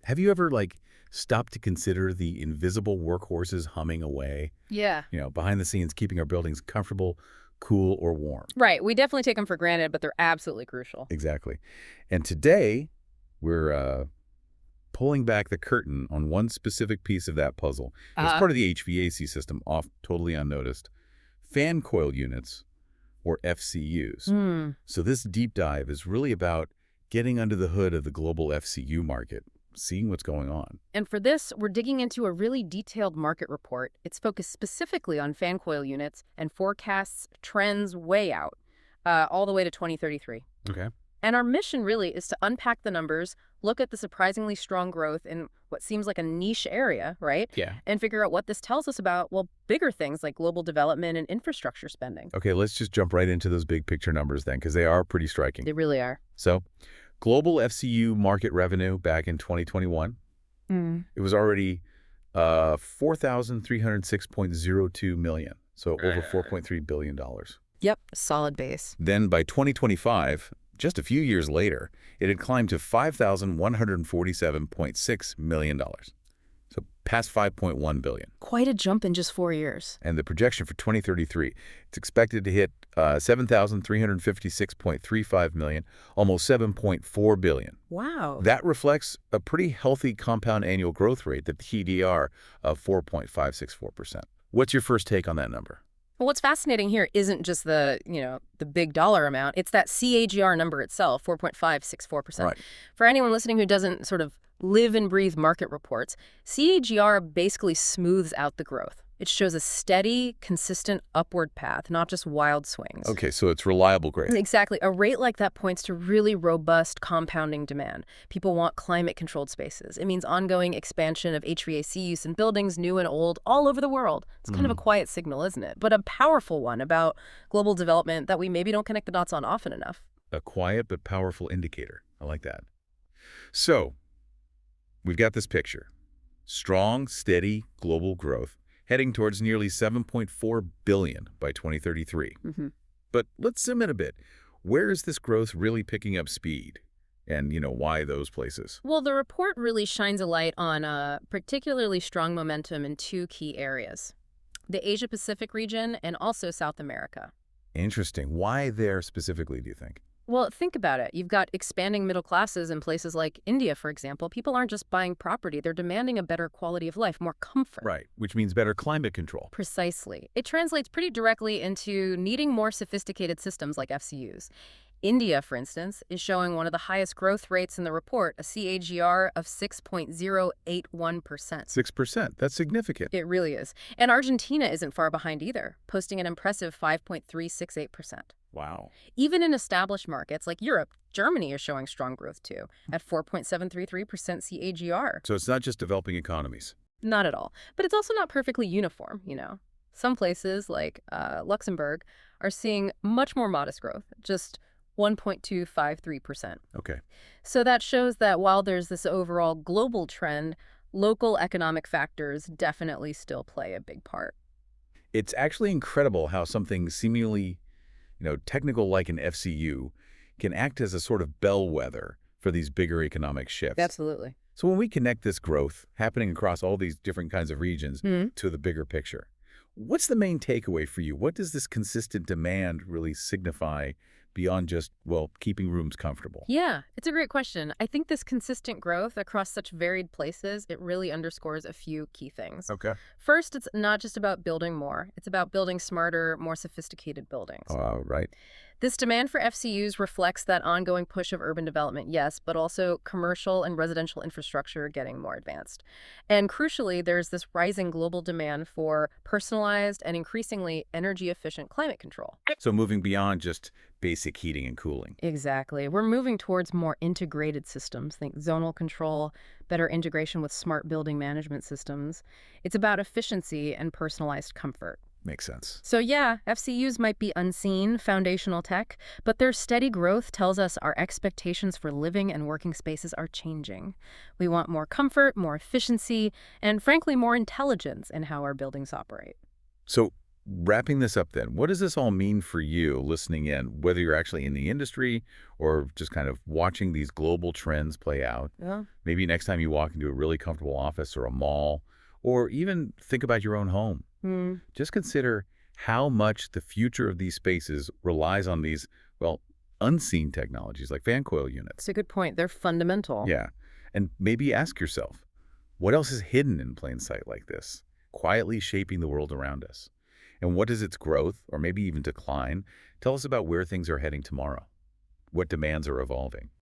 Have you ever, stopped to consider the invisible workhorses humming away, Yeah. behind the scenes, keeping our buildings comfortable, cool, or warm? Right. We definitely take them for granted, but they're absolutely crucial. Exactly. And today, we're pulling back the curtain on one specific piece of that puzzle. It's part of the HVAC system, off totally unnoticed. Fan coil units, or FCUs. So this deep dive is really about getting under the hood of the global FCU market, seeing what's going on. And for this, we're digging into a really detailed market report. It's focused specifically on fan coil units and forecasts trends way out, all the way to 2033. Okay. And our mission really is to unpack the numbers, look at the surprisingly strong growth in what seems like a niche area, right? Yeah. And figure out what this tells us about, well, bigger things like global development and infrastructure spending. Okay, let's just jump right into those big picture numbers then, because they are pretty striking. They really are. So, global FCU market revenue back in 2021, it was already $4,306.02 million, so over $4.3 billion. Yep, solid base. Then by 2025, just a few years later, it had climbed to $5,147.6 million. So past $5.1 billion. Quite a jump in just 4 years. And the projection for 2033, it's expected to hit $7,356.35 million, almost $7.4 billion. Wow. That reflects a pretty healthy compound annual growth rate, the TDR, of 4.564%. What's your first take on that number? Well, what's fascinating here isn't just the big dollar amount. It's that CAGR number itself, 4.564%. Right. For anyone listening who doesn't sort of live and breathe market reports, CAGR basically smooths out the growth. It shows a steady, consistent upward path, not just wild swings. Okay, so it's reliable growth. Exactly. A rate like that points to really robust compounding demand. People want climate-controlled spaces. It means ongoing expansion of HVAC use in buildings, new and old, all over the world. It's kind of a quiet signal, isn't it? But a powerful one about global development that we maybe don't connect the dots on often enough. A quiet but powerful indicator. I like that. So, we've got this picture. Strong, steady global growth, heading towards nearly $7.4 billion by 2033. But let's zoom in a bit. Where is this growth really picking up speed? And, why those places? Well, the report really shines a light on a particularly strong momentum in two key areas: the Asia-Pacific region and also South America. Interesting. Why there specifically, do you think? Well, think about it. You've got expanding middle classes in places like India, for example. People aren't just buying property. They're demanding a better quality of life, more comfort. Right, which means better climate control. Precisely. It translates pretty directly into needing more sophisticated systems like FCUs. India, for instance, is showing one of the highest growth rates in the report, a CAGR of 6.081%. 6%. That's significant. It really is. And Argentina isn't far behind either, posting an impressive 5.368%. Wow. Even in established markets like Europe, Germany is showing strong growth too, at 4.733% CAGR. So it's not just developing economies. Not at all. But it's also not perfectly uniform, Some places, like Luxembourg, are seeing much more modest growth, just 1.253%. Okay. So that shows that while there's this overall global trend, local economic factors definitely still play a big part. It's actually incredible how something seemingly technical like an FCU can act as a sort of bellwether for these bigger economic shifts. Absolutely. So when we connect this growth happening across all these different kinds of regions to the bigger picture, what's the main takeaway for you? What does this consistent demand really signify beyond just, keeping rooms comfortable? Yeah, it's a great question. I think this consistent growth across such varied places, it really underscores a few key things. Okay. First, it's not just about building more. It's about building smarter, more sophisticated buildings. Right. This demand for FCUs reflects that ongoing push of urban development, yes, but also commercial and residential infrastructure getting more advanced. And crucially, there's this rising global demand for personalized and increasingly energy-efficient climate control. So moving beyond just basic heating and cooling. Exactly. We're moving towards more integrated systems. Think zonal control, better integration with smart building management systems. It's about efficiency and personalized comfort. Makes sense. So yeah, FCUs might be unseen foundational tech, but their steady growth tells us our expectations for living and working spaces are changing. We want more comfort, more efficiency, and frankly, more intelligence in how our buildings operate. So wrapping this up then, what does this all mean for you listening in, whether you're actually in the industry or just kind of watching these global trends play out? Yeah. Maybe next time you walk into a really comfortable office or a mall, or even think about your own home. Just consider how much the future of these spaces relies on these, well, unseen technologies like fan coil units. It's a good point. They're fundamental. Yeah. And maybe ask yourself, what else is hidden in plain sight like this, quietly shaping the world around us? And what does its growth, or maybe even decline, tell us about where things are heading tomorrow? What demands are evolving?